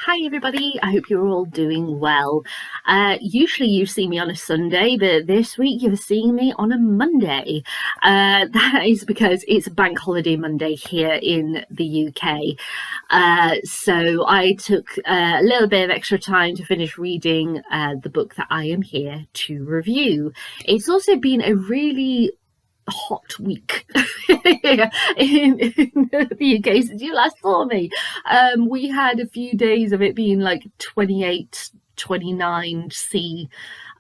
Hi everybody, I hope you're all doing well. Usually you see me on a Sunday, but this week you're seeing me on a Monday. That is because it's a bank holiday Monday here in the UK. So I took a little bit of extra time to finish reading the book that I am here to review. It's also been a really hot week in the UK since you last saw me. We had a few days of it being like 28, 29 C,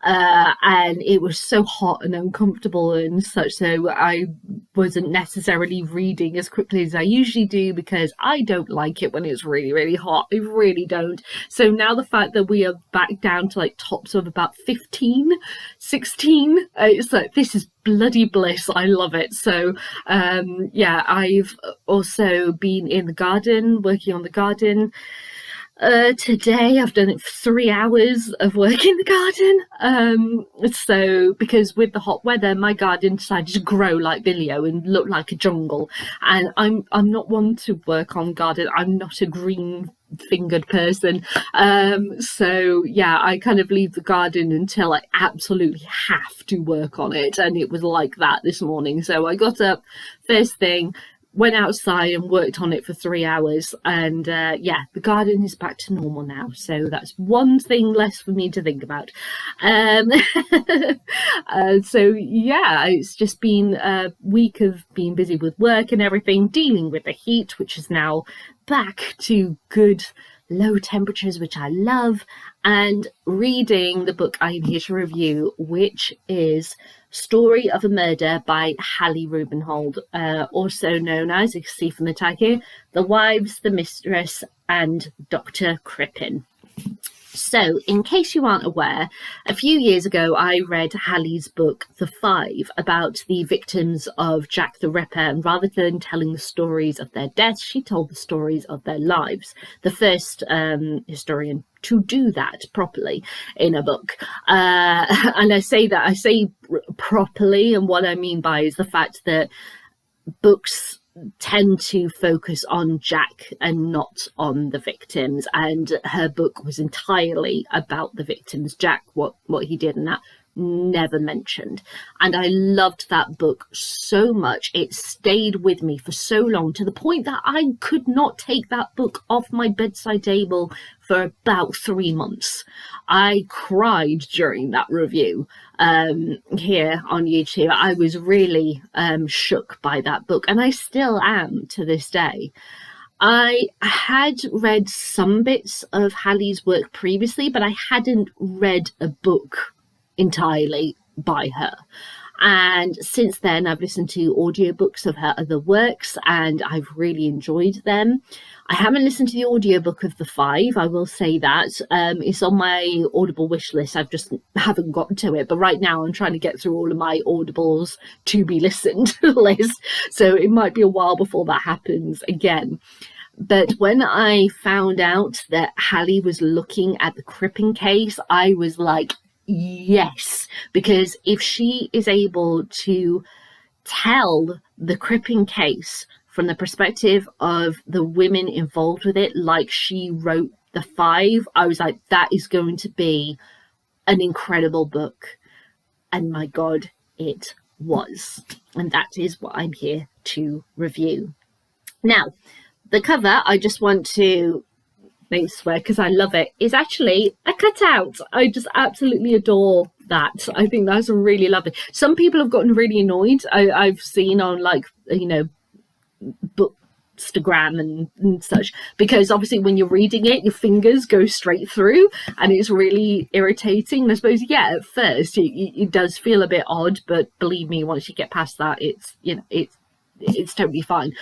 and it was so hot and uncomfortable and such, so I wasn't necessarily reading as quickly as I usually do because I don't like it when it's really, really hot. I really don't. So now the fact that we are back down to like tops of about 15, 16, it's like, this is bloody bliss. I love it. So yeah, I've also been in the garden, working on the garden. Today I've done it for 3 hours of work in the garden. So because with the hot weather, my garden decided to grow like Billio and look like a jungle. And I'm not one to work on garden. I'm not a green fingered person. So yeah, I kind of leave the garden until I absolutely have to work on it. And it was like that this morning. So I got up first thing, went outside and worked on it for 3 hours, and yeah, the garden is back to normal now, so that's one thing less for me to think about. So yeah, it's just been a week of being busy with work and everything, dealing with the heat, which is now back to good low temperatures, which I love, and reading the book I'm here to review, which is Story of a Murder by Hallie Rubenhold, also known as, you can see from the tag here, The Wives, the Mistress and Doctor Crippen. So, in case you aren't aware, a few years ago I read Hallie's book, The Five, about the victims of Jack the Ripper, and rather than telling the stories of their deaths, she told the stories of their lives. The first historian to do that properly in a book. And I say properly, and what I mean by is the fact that books tend to focus on Jack and not on the victims, and her book was entirely about the victims. Jack, what he did and that, never mentioned. And I loved that book so much. It stayed with me for so long, to the point that I could not take that book off my bedside table for about 3 months. I cried during that review here on YouTube. I was really shook by that book, and I still am to this day. I had read some bits of Hallie's work previously, but I hadn't read a book entirely by her. And since then, I've listened to audiobooks of her other works, and I've really enjoyed them. I haven't listened to the audiobook of The Five, I will say that. It's on my Audible wish list. I just haven't gotten to it. But right now, I'm trying to get through all of my Audibles to be listened list. So it might be a while before that happens again. But when I found out that Hallie was looking at the Crippen case, I was like, yes, because if she is able to tell the Crippen case from the perspective of the women involved with it, like she wrote The Five, I was like, that is going to be an incredible book. And my God, it was. And that is what I'm here to review. Now, the cover, I just want to swear, because I love it, is actually a cutout. I just absolutely adore that. I think that's really lovely. Some people have gotten really annoyed. I've seen on, like, you know, Bookstagram and such, because obviously when you're reading it, your fingers go straight through, and it's really irritating. And I suppose, yeah, at first it does feel a bit odd, but believe me, once you get past that, it's, you know, it's totally fine.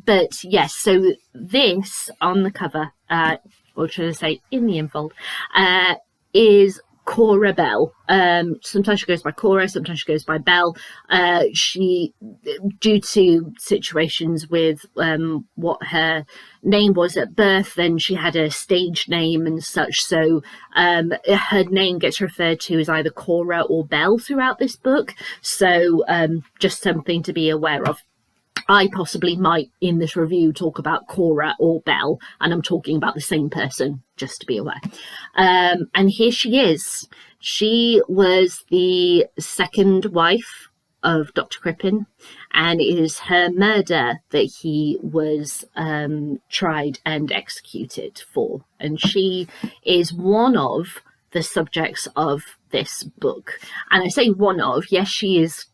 But yes, so this on the cover, or should I say in the infold, is Cora Bell. Sometimes she goes by Cora, sometimes she goes by Bell. She, due to situations with what her name was at birth, then she had a stage name and such. So her name gets referred to as either Cora or Bell throughout this book. So just something to be aware of. I possibly might in this review talk about Cora or Belle, and I'm talking about the same person, just to be aware. And here she is. She was the second wife of Dr. Crippen, and it is her murder that he was tried and executed for. And she is one of the subjects of this book. And I say one of, yes, she is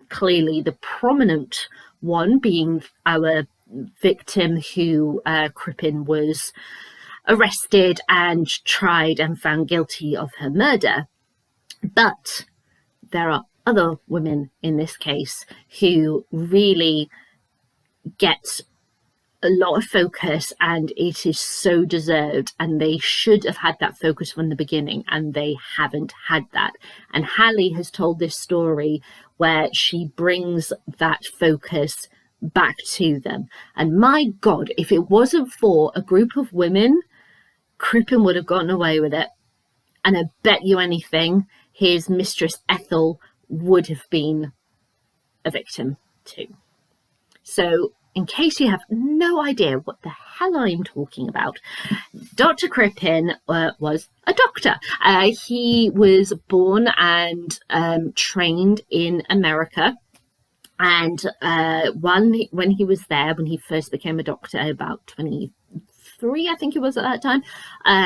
clearly the prominent one, being our victim who Crippen was arrested and tried and found guilty of her murder. But there are other women in this case who really get a lot of focus, and it is so deserved, and they should have had that focus from the beginning, and they haven't had that. And Hallie has told this story where she brings that focus back to them. And my God, if it wasn't for a group of women, Crippen would have gotten away with it. And I bet you anything, his mistress Ethel would have been a victim too. So in case you have no idea what the hell I'm talking about, Dr. Crippen was a doctor. He was born and trained in America. And when he was there, when he first became a doctor, about 23, I think it was at that time,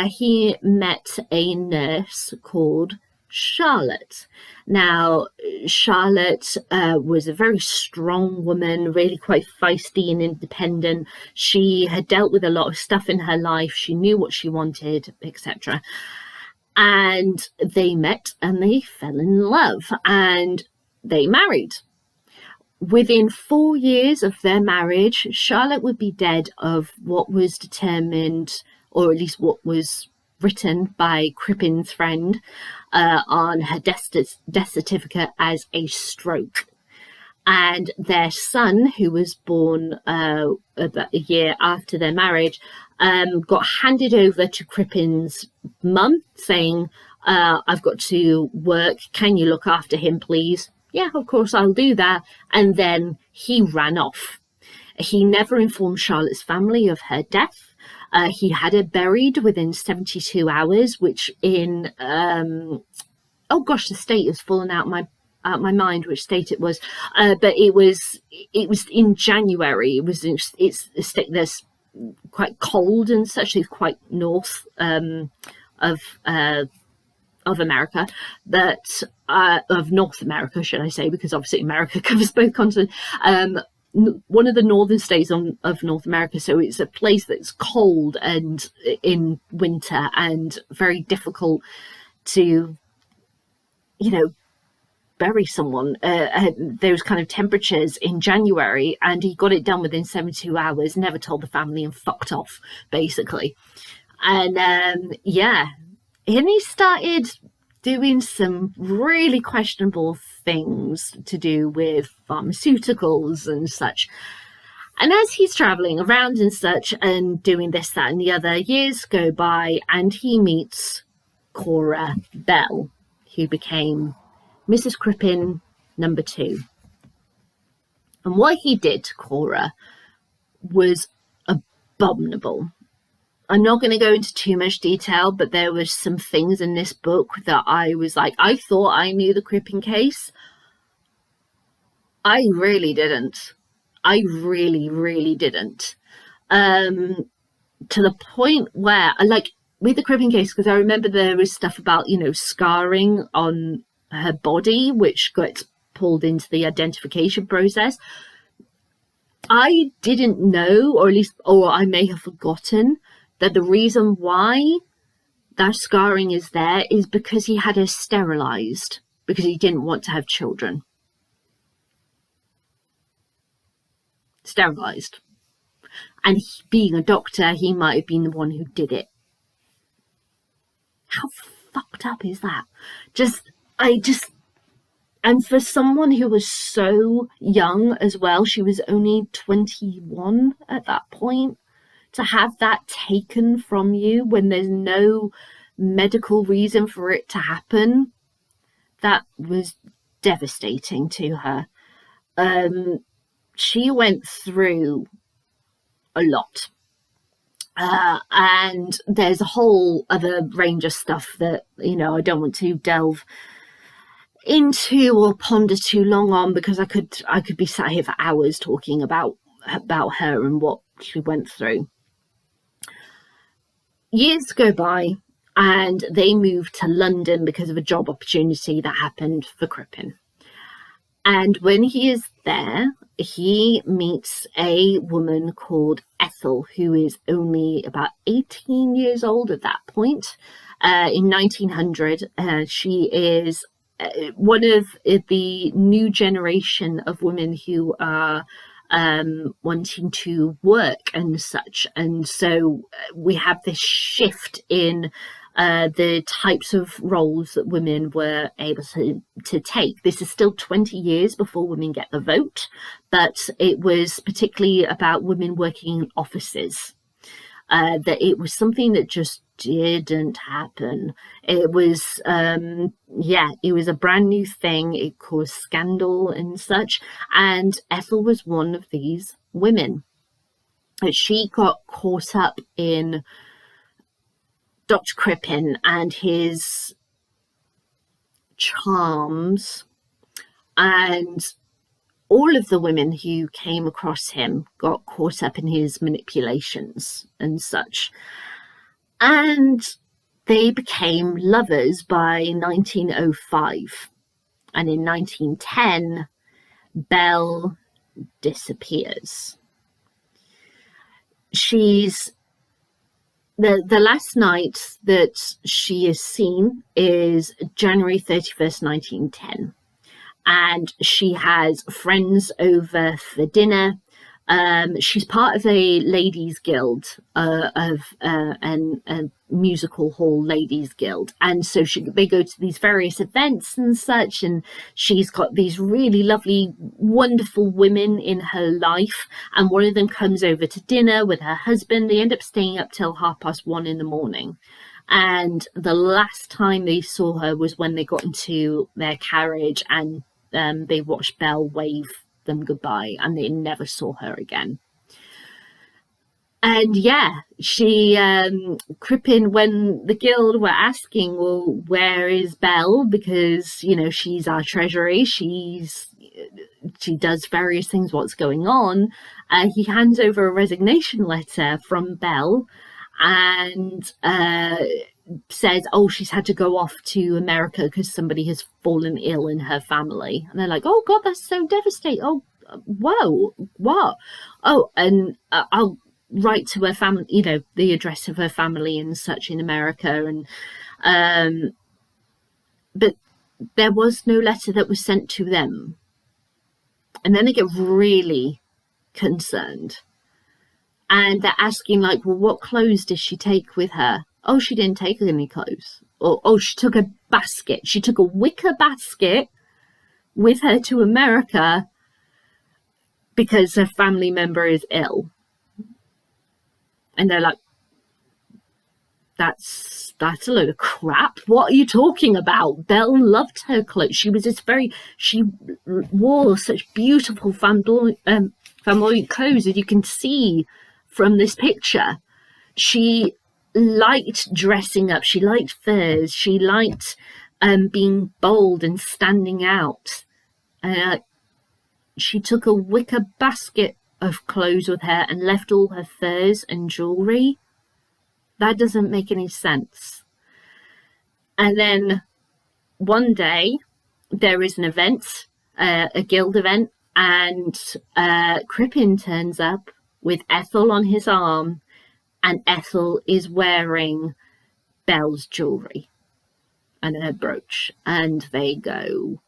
he met a nurse called Charlotte. Now, Charlotte was a very strong woman, really quite feisty and independent. She had dealt with a lot of stuff in her life. She knew what she wanted, etc. And they met and they fell in love and they married. Within 4 years of their marriage, Charlotte would be dead of what was determined, or at least what was written by Crippen's friend on her death certificate, as a stroke. And their son, who was born about a year after their marriage, got handed over to Crippen's mum, saying, I've got to work, can you look after him, please? Yeah, of course, I'll do that. And then he ran off. He never informed Charlotte's family of her death. He had her buried within 72 hours, which in, oh gosh, the state has fallen out my mind which state it was, but it was in January. It's a state that's quite cold and such. It's quite north of America, but of North America, should I say, because obviously America covers both continents. One of the northern states of North America, so it's a place that's cold and in winter and very difficult to, bury someone those kind of temperatures in January. And he got it done within 72 hours, never told the family, and fucked off, basically. And and he started doing some really questionable things to do with pharmaceuticals and such. And as he's traveling around and such and doing this, that, and the other, years go by, and he meets Cora Belle, who became Mrs. Crippen number 2. And what he did to Cora was abominable. I'm not going to go into too much detail, but there were some things in this book that I was like, I thought I knew the Crippen case. I really didn't. I really, really didn't. To the point where, like, with the Crippen case, because I remember there was stuff about, scarring on her body, which gets pulled into the identification process. I didn't know, or I may have forgotten, that the reason why that scarring is there is because he had her sterilized, because he didn't want to have children. Sterilized. And being a doctor, he might have been the one who did it. How fucked up is that? And for someone who was so young as well, she was only 21 at that point, to have that taken from you when there's no medical reason for it to happen, that was devastating to her. she went through a lot. And there's a whole other range of stuff that, I don't want to delve into or ponder too long on, because I could be sat here for hours talking about her and what she went through. Years go by and they moved to London because of a job opportunity that happened for Crippen. And when he is there, he meets a woman called Ethel, who is only about 18 years old at that point. In 1900, she is one of the new generation of women who are wanting to work and such. And so we have this shift in the types of roles that women were able to take. This is still 20 years before women get the vote, but it was particularly about women working in offices. That it was something that just didn't happen. It was, it was a brand new thing. It caused scandal and such. And Ethel was one of these women. She got caught up in Dr. Crippen and his charms, and all of the women who came across him got caught up in his manipulations and such. And they became lovers by 1905. And in 1910, Belle disappears. She's the last night that she is seen is January 31st, 1910. And she has friends over for dinner. She's part of a ladies' guild, of a musical hall ladies' guild. And so they go to these various events and such, and she's got these really lovely, wonderful women in her life. And one of them comes over to dinner with her husband. They end up staying up till 1:30 in the morning. And the last time they saw her was when they got into their carriage, and they watched Belle wave them goodbye, and they never saw her again. And she, Crippen, when the guild were asking, well, where is Belle? Because, she's our treasury. She does various things. What's going on? He hands over a resignation letter from Belle and says, she's had to go off to America because somebody has fallen ill in her family. And they're like, oh God, that's so devastating. Oh, whoa, what? Oh, and I'll write to her family, the address of her family and such in America. And but there was no letter that was sent to them. And then they get really concerned. And they're asking, like, well, what clothes did she take with her? Oh, she didn't take any clothes. Or, she took a basket. She took a wicker basket with her to America because her family member is ill. And they're like, that's a load of crap. What are you talking about? Belle loved her clothes. She wore such beautiful flamboyant clothes, as you can see from this picture. She liked dressing up. She liked furs. She liked being bold and standing out. She took a wicker basket of clothes with her and left all her furs and jewelry. That doesn't make any sense. And then one day there is an event, a guild event, and Crippen turns up with Ethel on his arm, and Ethel is wearing Belle's jewelry and her brooch. And they go,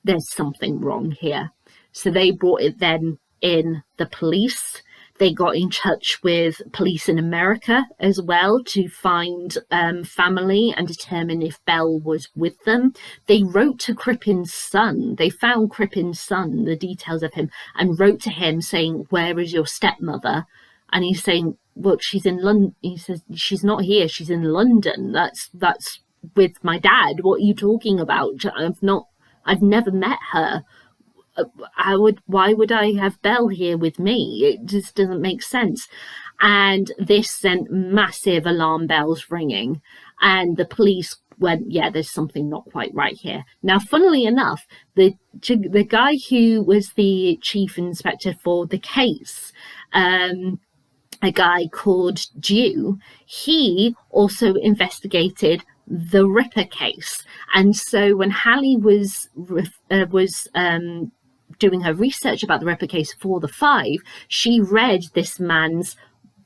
there's something wrong here. So they brought it then in the police. They got in touch with police in America as well to find family and determine if Belle was with them. They wrote to Crippen's son. They found Crippen's son, the details of him, and wrote to him saying, where is your stepmother? And he's saying, well, she's in London. He says, she's not here. She's in London. That's with my dad. What are you talking about? I've never met her. why would I have Belle here with me? It just doesn't make sense. And this sent massive alarm bells ringing, and the police went, yeah, there's something not quite right here. Now, funnily enough, the guy who was the chief inspector for the case, a guy called Dew, he also investigated the Ripper case. And so when Hallie was doing her research about the Ripper case for the Five, she read this man's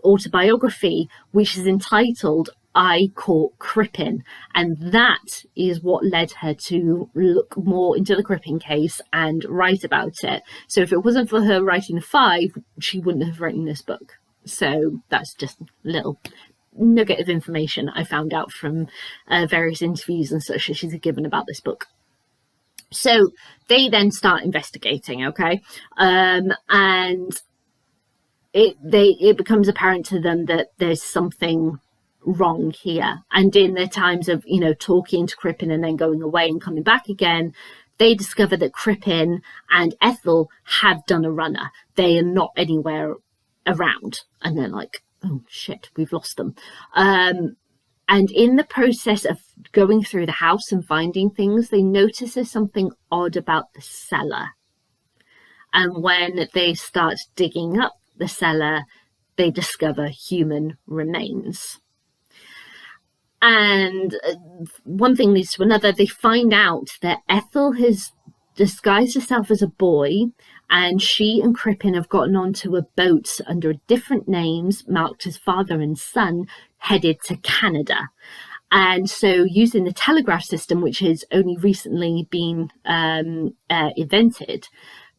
autobiography, which is entitled I Caught Crippen, and that is what led her to look more into the Crippen case and write about it. So if it wasn't for her writing the Five, she wouldn't have written this book. So that's just a little nugget of information I found out from various interviews and such that she's given about this book. So they then start investigating, okay, and it becomes apparent to them that there's something wrong here. And in their times of, you know, talking to Crippen and then going away and coming back again, they discover that Crippen and Ethel have done a runner. They are not anywhere around, and they're like, oh shit, we've lost them. And in the process of going through the house and finding things, they notice there's something odd about the cellar. And when they start digging up the cellar, they discover human remains. And one thing leads to another. They find out that Ethel has disguised herself as a boy, and she and Crippen have gotten onto a boat under different names, marked as father and son, headed to Canada. And so using the telegraph system, which has only recently been invented,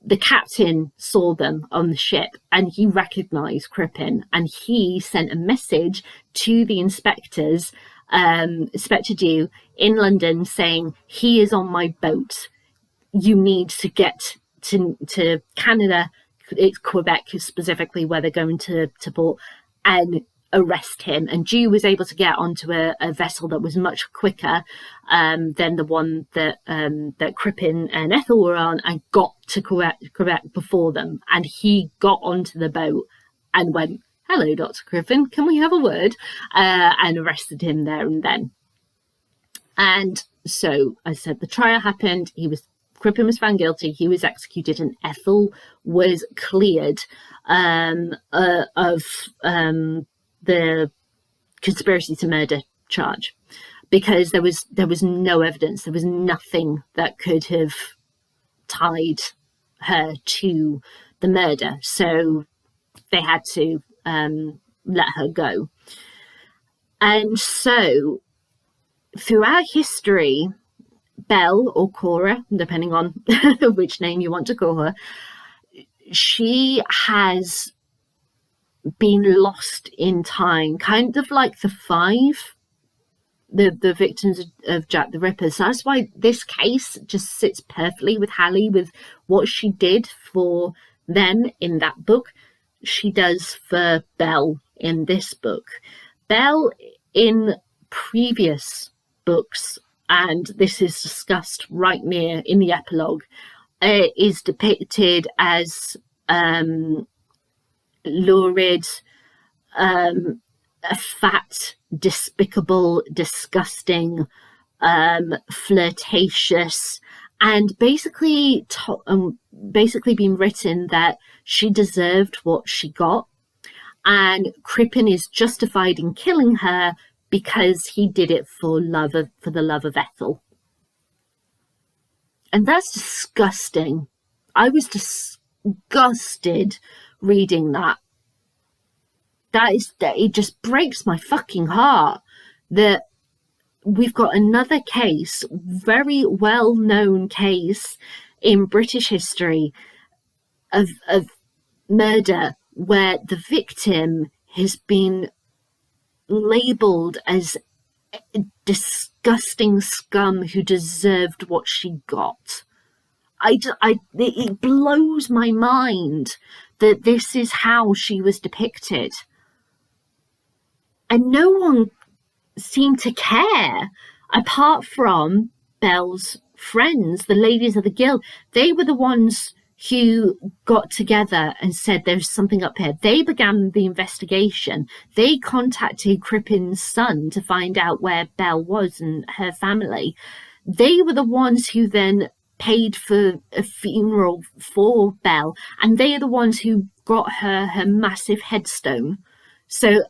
the captain saw them on the ship and he recognized Crippen, and he sent a message to the inspectors, Inspector Dew in London, saying, he is on my boat. You need to get to Canada, it's Quebec specifically where they're going to port, and arrest him. And Dew was able to get onto a vessel that was much quicker than the one that Crippen and Ethel were on, and got to Quebec before them. And he got onto the boat and went, hello, Dr. Crippen, can we have a word? And arrested him there and then. And so, I said, the trial happened. Crippen was found guilty. He was executed, and Ethel was cleared of the conspiracy to murder charge, because there was no evidence. There was nothing that could have tied her to the murder. So they had to let her go. And so throughout history, Belle, or Cora, depending on which name you want to call her, she has been lost in time, kind of like the Five, the victims of Jack the Ripper. So that's why this case just sits perfectly with Hallie, with what she did for them in that book, she does for Belle in this book. Belle in previous books, and this is discussed right near in the epilogue, is depicted as lurid, fat, despicable, disgusting, flirtatious, and basically been written that she deserved what she got, and Crippen is justified in killing her because he did it for the love of Ethel. And that's disgusting. I was disgusted reading that. It just breaks my fucking heart that we've got another case, very well-known case in British history of murder, where the victim has been labelled as a disgusting scum who deserved what she got. It blows my mind that this is how she was depicted. And no one seemed to care, apart from Belle's friends, the ladies of the guild. They were the ones who got together and said there's something up here. They began the investigation. They contacted Crippen's son to find out where Belle was and her family. They were the ones who then paid for a funeral for Belle, and they are the ones who got her massive headstone. So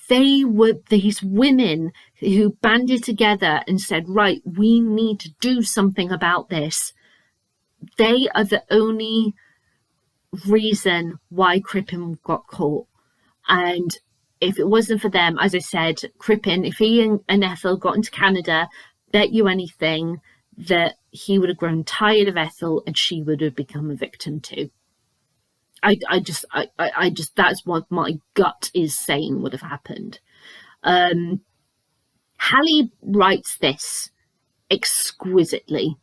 they were these women who banded together and said, right, we need to do something about this. They are the only reason why Crippen got caught. And if it wasn't for them, as I said, Crippen, if he and Ethel got into Canada, bet you anything that he would have grown tired of Ethel and she would have become a victim too. I just that's what my gut is saying would have happened. Hallie writes this exquisitely.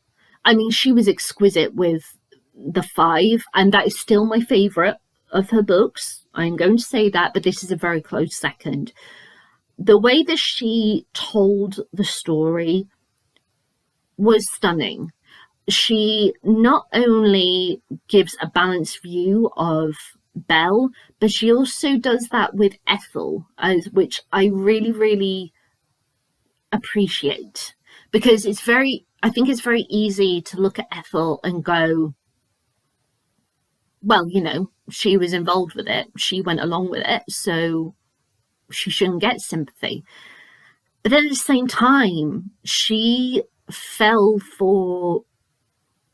I mean, she was exquisite with the 5, and that is still my favourite of her books. I'm going to say that, but this is a very close second. The way that she told the story was stunning. She not only gives a balanced view of Belle, but she also does that with Ethel, which I really, really appreciate, because I think it's very easy to look at Ethel and go, well, you know, she was involved with it, she went along with it, so she shouldn't get sympathy. But then at the same time, she fell for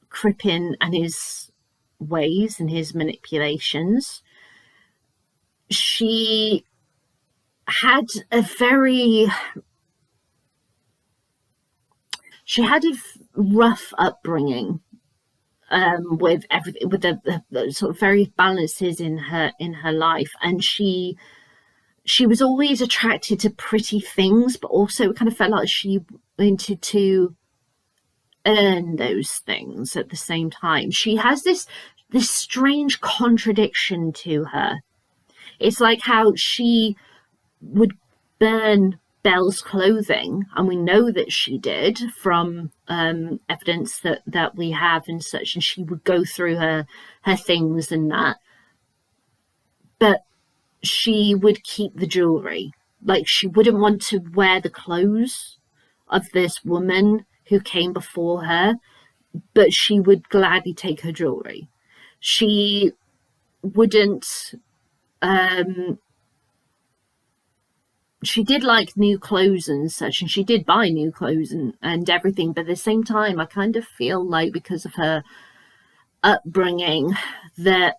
Crippen and his ways and his manipulations. She had a rough upbringing, with everything, with the sort of various balances in her life, and she was always attracted to pretty things, but also it kind of felt like she wanted to earn those things at the same time. She has this strange contradiction to her. It's like how she would burn Belle's clothing, and we know that she did from evidence that we have and such, and she would go through her things and that, but she would keep the jewelry. Like, she wouldn't want to wear the clothes of this woman who came before her, but she would gladly take her jewelry. She wouldn't she did like new clothes and such, and she did buy new clothes and everything, but at the same time I kind of feel like, because of her upbringing, that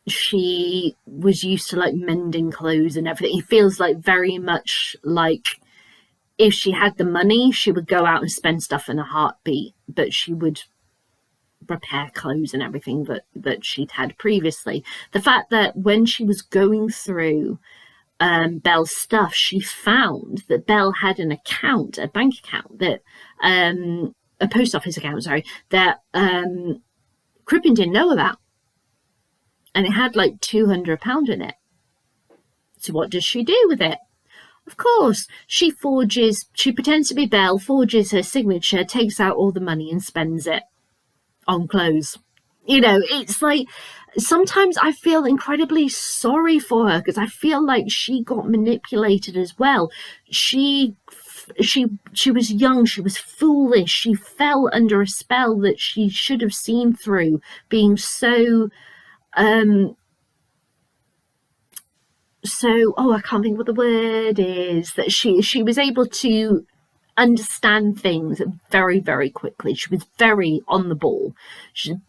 she was used to like mending clothes and everything. It feels like very much like if she had the money, she would go out and spend stuff in a heartbeat, but she would repair clothes and everything that she'd had previously. The fact that when she was going through Belle's stuff, she found that Belle had an account, a bank account, that a post office account, sorry, that Crippen didn't know about, and it had like £200 in it. So what does she do with it? Of course, she pretends to be Belle, forges her signature, takes out all the money and spends it on clothes. You know, it's like, sometimes I feel incredibly sorry for her, because I feel like she got manipulated as well. She was young, she was foolish, she fell under a spell that she should have seen through, being so I can't think what the word is, that she was able to understand things very, very quickly. She was very on the ball,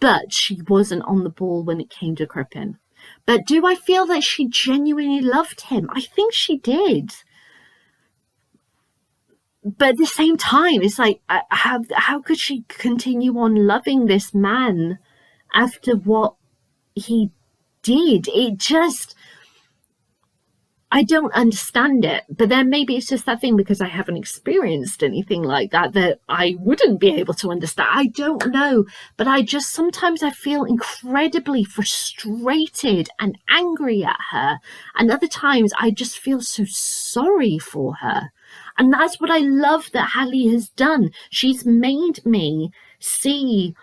but she wasn't on the ball when it came to Crippen. But do I feel that she genuinely loved him? I think she did. But at the same time, it's like, how could she continue on loving this man after what he did? It just, I don't understand it. But then maybe it's just that thing, because I haven't experienced anything like that I wouldn't be able to understand. I don't know. But sometimes I feel incredibly frustrated and angry at her. And other times I just feel so sorry for her. And that's what I love that Hallie has done. She's made me see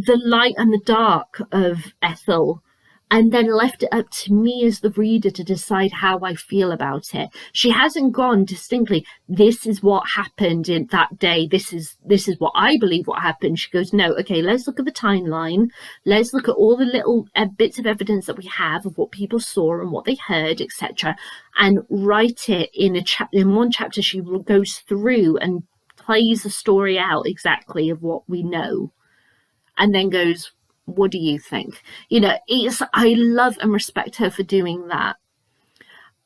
the light and the dark of Ethel, and then left it up to me as the reader to decide how I feel about it. She hasn't gone distinctly, this is what happened in that day, this is what I believe what happened. She goes, no, okay, let's look at the timeline, let's look at all the little bits of evidence that we have of what people saw and what they heard, etc., and write it in in one chapter. She goes through and plays the story out exactly of what we know, and then goes, what do you think? You know, I love and respect her for doing that.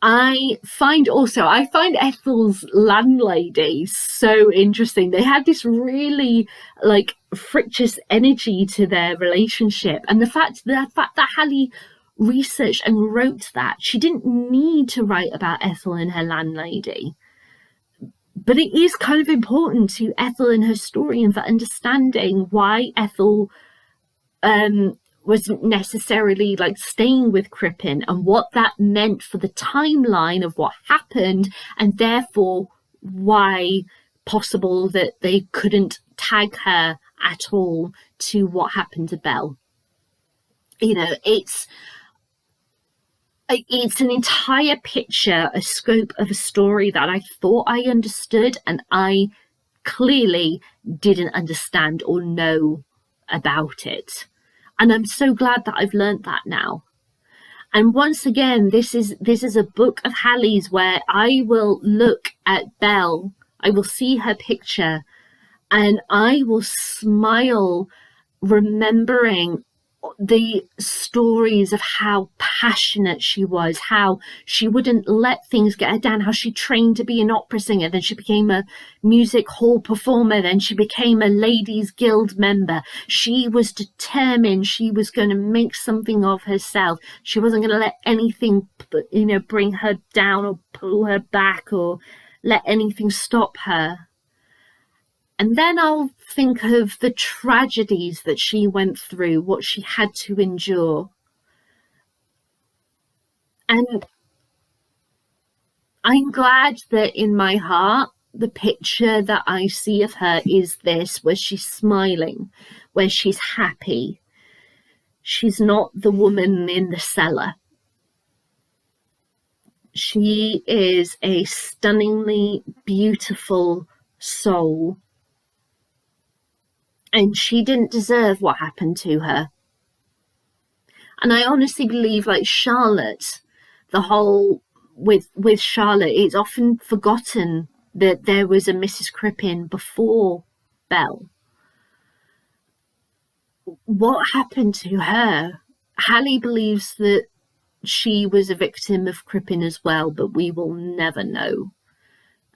I find Ethel's landlady so interesting. They had this really like frictious energy to their relationship, and the fact that Hallie researched and wrote that, she didn't need to write about Ethel and her landlady, but it is kind of important to Ethel and her story and for understanding why Ethel wasn't necessarily like staying with Crippen, and what that meant for the timeline of what happened, and therefore why possible that they couldn't tag her at all to what happened to Belle. You know, it's an entire picture, a scope of a story that I thought I understood, and I clearly didn't understand or know about it. And I'm so glad that I've learned that now. And once again, this is a book of Hallie's where I will look at Belle, I will see her picture, and I will smile remembering the stories of how passionate she was, how she wouldn't let things get her down, how she trained to be an opera singer, then she became a music hall performer, then she became a ladies guild member. She was determined, she was going to make something of herself. She wasn't going to let anything, you know, bring her down or pull her back or let anything stop her. And then I'll think of the tragedies that she went through, what she had to endure. And I'm glad that in my heart, the picture that I see of her is this, where she's smiling, where she's happy. She's not the woman in the cellar. She is a stunningly beautiful soul. And she didn't deserve what happened to her. And I honestly believe, like Charlotte, the whole with Charlotte, it's often forgotten that there was a Mrs. Crippen before Belle. What happened to her? Hallie believes that she was a victim of Crippen as well, but we will never know.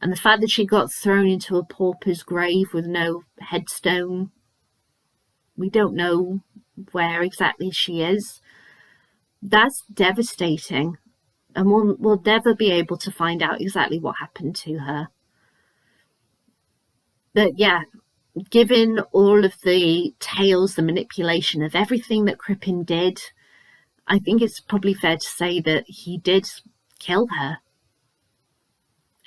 And the fact that she got thrown into a pauper's grave with no headstone, we don't know where exactly she is. That's devastating. And we'll never be able to find out exactly what happened to her. But yeah, given all of the tales, the manipulation of everything that Crippen did, I think it's probably fair to say that he did kill her.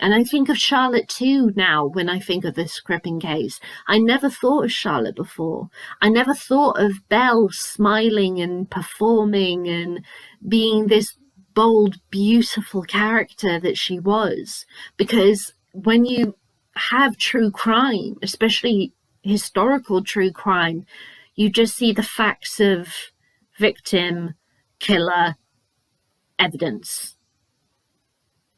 And I think of Charlotte too now when I think of this Crippen case. I never thought of Charlotte before. I never thought of Belle smiling and performing and being this bold, beautiful character that she was. Because when you have true crime, especially historical true crime, you just see the facts of victim, killer, evidence.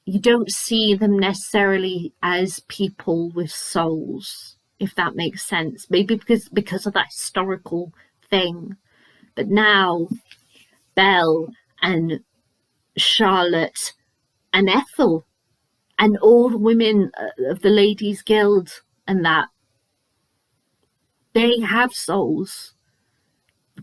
You don't see them necessarily as people with souls, if that makes sense. Maybe because of that historical thing. But now, Belle and Charlotte and Ethel and all the women of the Ladies' Guild and that, they have souls.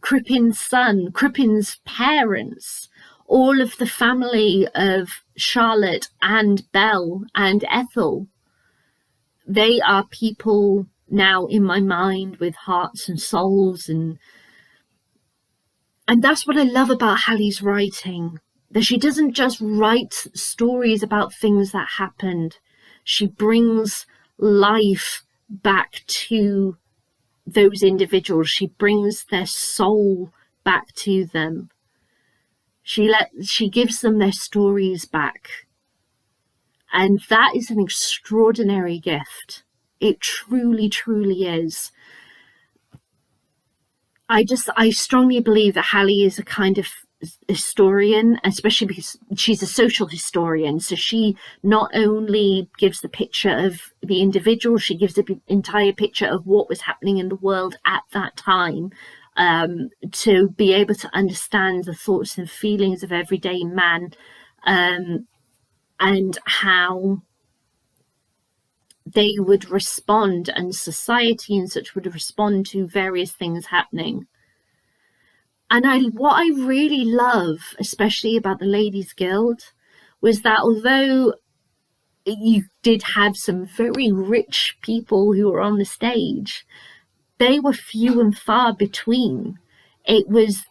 Crippen's son, Crippen's parents, all of the family of Charlotte and Belle and Ethel, they are people now in my mind with hearts and souls, and that's what I love about Hallie's writing, that she doesn't just write stories about things that happened. She brings life back to those individuals. She brings their soul back to them. She gives them their stories back. And that is an extraordinary gift. It truly, truly is. I strongly believe that Hallie is a kind of historian, especially because she's a social historian. So she not only gives the picture of the individual, she gives the entire picture of what was happening in the world at that time, to be able to understand the thoughts and feelings of everyday man, and how they would respond, and society and such would respond to various things happening. And what I really love, especially about the Ladies Guild, was that although you did have some very rich people who were on the stage, they were few and far between. It was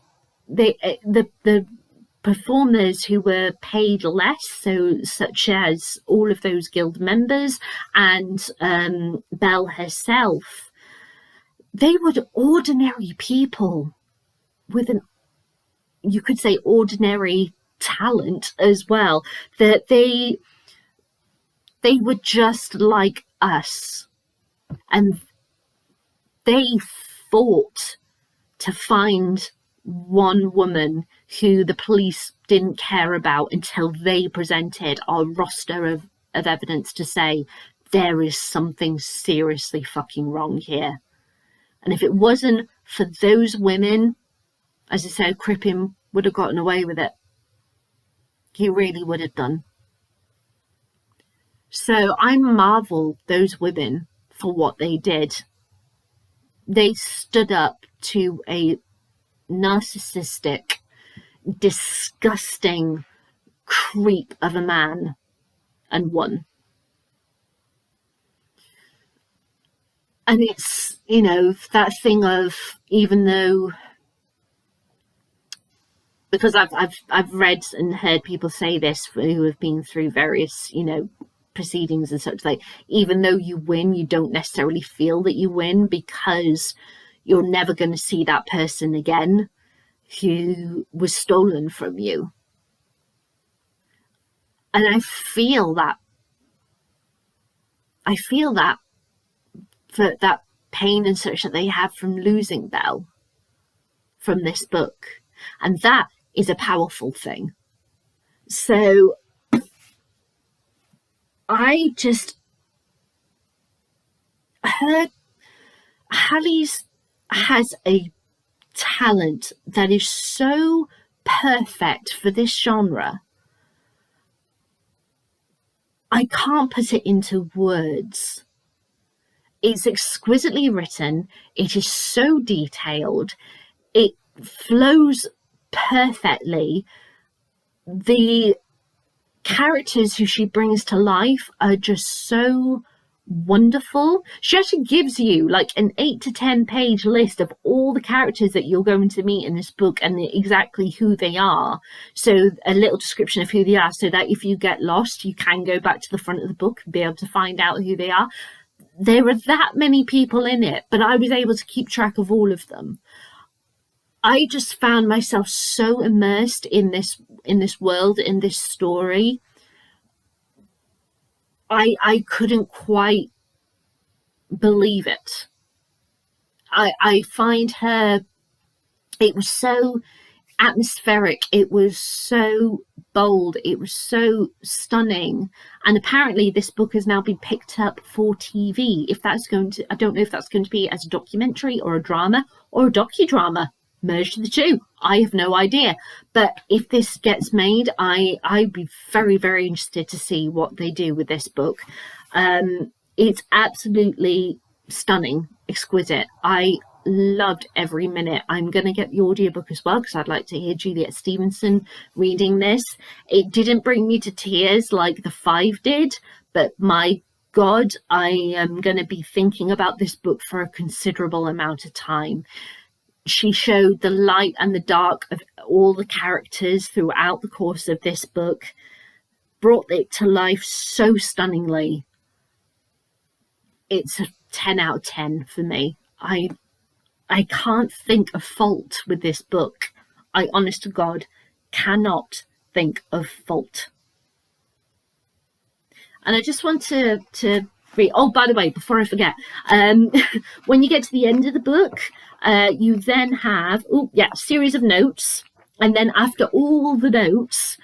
the performers who were paid less, so such as all of those guild members and Belle herself. They were ordinary people with you could say, ordinary talent as well. That they were just like us, and they fought to find one woman who the police didn't care about until they presented a roster of evidence to say there is something seriously fucking wrong here. And if it wasn't for those women, as I said, Crippen would have gotten away with it. He really would have done. So I marvel those women for what they did. They stood up to a narcissistic, disgusting creep of a man and won. And it's, you know, that thing of, even though, because I've read and heard people say this who have been through various, you know, proceedings and such, like, even though you win, you don't necessarily feel that you win, because you're never going to see that person again who was stolen from you. And I feel that for that pain and such that they have from losing Belle from this book. And that is a powerful thing. So I just heard Hallie's has a talent that is so perfect for this genre. I can't put it into words. It's exquisitely written. It is so detailed. It flows perfectly. The characters who she brings to life are just so wonderful. She actually gives you like an 8 to 10 page list of all the characters that you're going to meet in this book and exactly who they are. So a little description of who they are, so that if you get lost, you can go back to the front of the book and be able to find out who they are. There are that many people in it, but I was able to keep track of all of them. I just found myself so immersed in this world, in this story. I couldn't quite believe it. I find her, it was so atmospheric, it was so bold, it was so stunning. And apparently this book has now been picked up for TV. If that's going to, I don't know if that's going to be as a documentary or a drama or a docudrama. Merge the two. I have no idea. But if this gets made, I'd be very, very interested to see what they do with this book. It's absolutely stunning, exquisite. I loved every minute. I'm going to get the audiobook as well, because I'd like to hear Juliet Stevenson reading this. It didn't bring me to tears like The Five did, but my God, I am going to be thinking about this book for a considerable amount of time. She showed the light and the dark of all the characters throughout the course of this book, brought it to life so stunningly. It's a 10 out of 10 for me. I I can't think of fault with this book. I, honest to God, cannot think of fault. And I just want to read. Oh, by the way, before I forget, when you get to the end of the book, you then have a series of notes, and then after all the notes,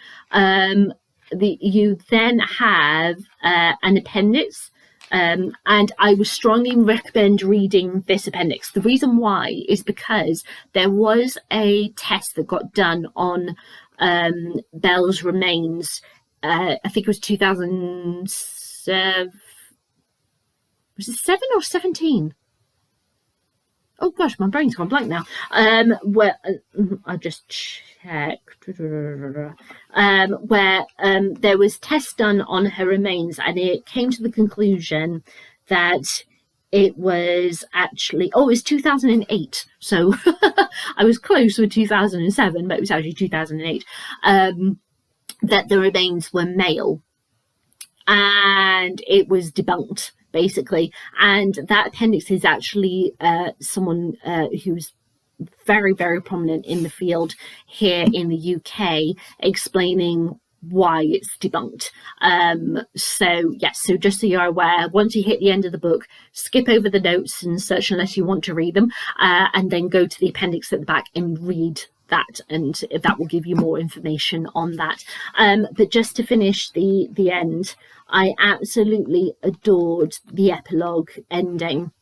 you then have an appendix. And I would strongly recommend reading this appendix. The reason why is because there was a test that got done on Belle's remains. I think it was 2007. Was it 7 or 17? Oh gosh, my brain's gone blank now. Where I'll just check. Where there was tests done on her remains, and it came to the conclusion that it was actually it was 2008. So I was close with 2007, but it was actually 2008. That the remains were male, and it was debunked basically. And that appendix is actually someone who's very, very prominent in the field here in the UK, explaining why it's debunked. So just so you're aware, once you hit the end of the book, skip over the notes and such unless you want to read them, and then go to the appendix at the back and read that, and that will give you more information on that. But just to finish the end, I absolutely adored the epilogue ending,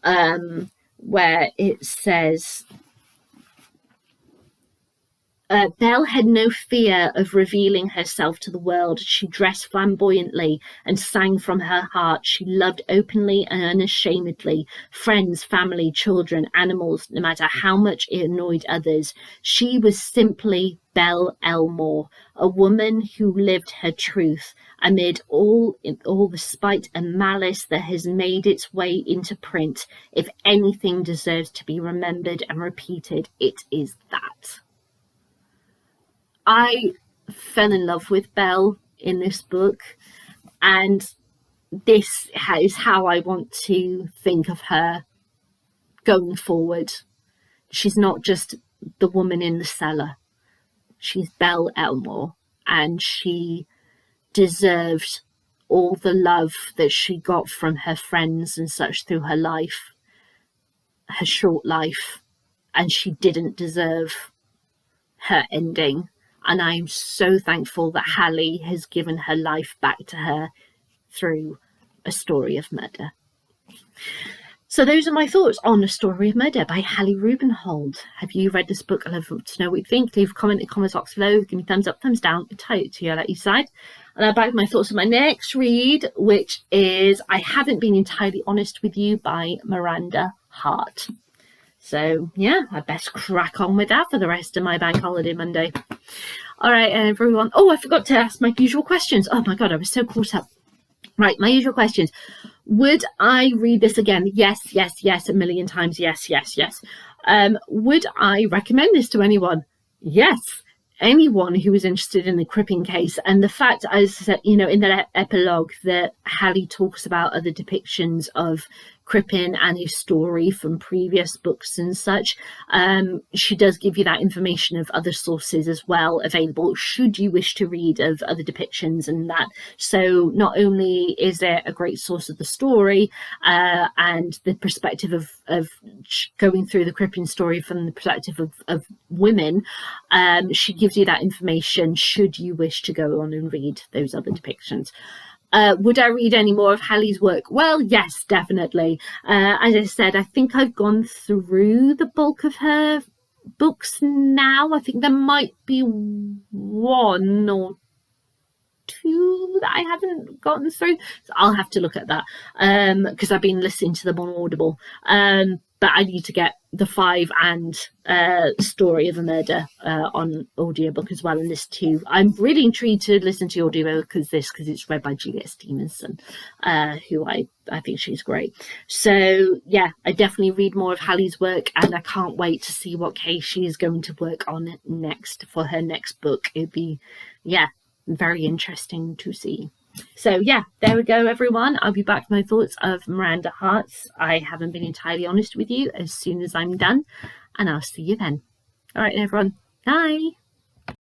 where it says, Belle had no fear of revealing herself to the world. She dressed flamboyantly and sang from her heart. She loved openly and unashamedly friends, family, children, animals, no matter how much it annoyed others. She was simply Belle Elmore, a woman who lived her truth amid all the spite and malice that has made its way into print. If anything deserves to be remembered and repeated, it is that. I fell in love with Belle in this book, and this is how I want to think of her going forward. She's not just the woman in the cellar. She's Belle Elmore, and she deserved all the love that she got from her friends and such through her life, her short life, and she didn't deserve her ending. And I'm so thankful that Hallie has given her life back to her through A Story of Murder. So those are my thoughts on A Story of Murder by Hallie Rubenhold. Have you read this book? I'd love to know what you think. Leave a comment in the comments box below. Give me thumbs up, thumbs down. Entirely to you, I'll let you decide. And I'll back with my thoughts on my next read, which is I Haven't Been Entirely Honest with You by Miranda Hart. So yeah, I best crack on with that for the rest of my bank holiday Monday. All right, everyone. Oh, I forgot to ask my usual questions. Oh my God, I was so caught up. Right, my usual questions. Would I read this again? Yes, yes, yes, a million times. Yes, yes, yes. Would I recommend this to anyone? Yes. Anyone who is interested in the Crippen case. And the fact, as I said, in the epilogue that Hallie talks about other depictions of Crippen and his story from previous books and such, she does give you that information of other sources as well available should you wish to read of other depictions and that. So not only is there a great source of the story and the perspective of going through the Crippen story from the perspective of women, she gives you that information should you wish to go on and read those other depictions. Would I read any more of Hallie's work? Well, yes, definitely. As I said, I think I've gone through the bulk of her books now. I think there might be one or two that I haven't gotten through. So I'll have to look at that because I've been listening to them on Audible. But I need to get the 5 and Story of a Murder on audiobook as well, and this too. I'm really intrigued to listen to audiobook because it's read by Juliet Stevenson, who I think she's great. So yeah, I definitely read more of Hallie's work, and I can't wait to see what case she is going to work on next for her next book. It'd be very interesting to see. So yeah, there we go, everyone. I'll be back with my thoughts of Miranda Hart's I Haven't Been Entirely Honest With You as soon as I'm done, and I'll see you then. All right, everyone. Bye.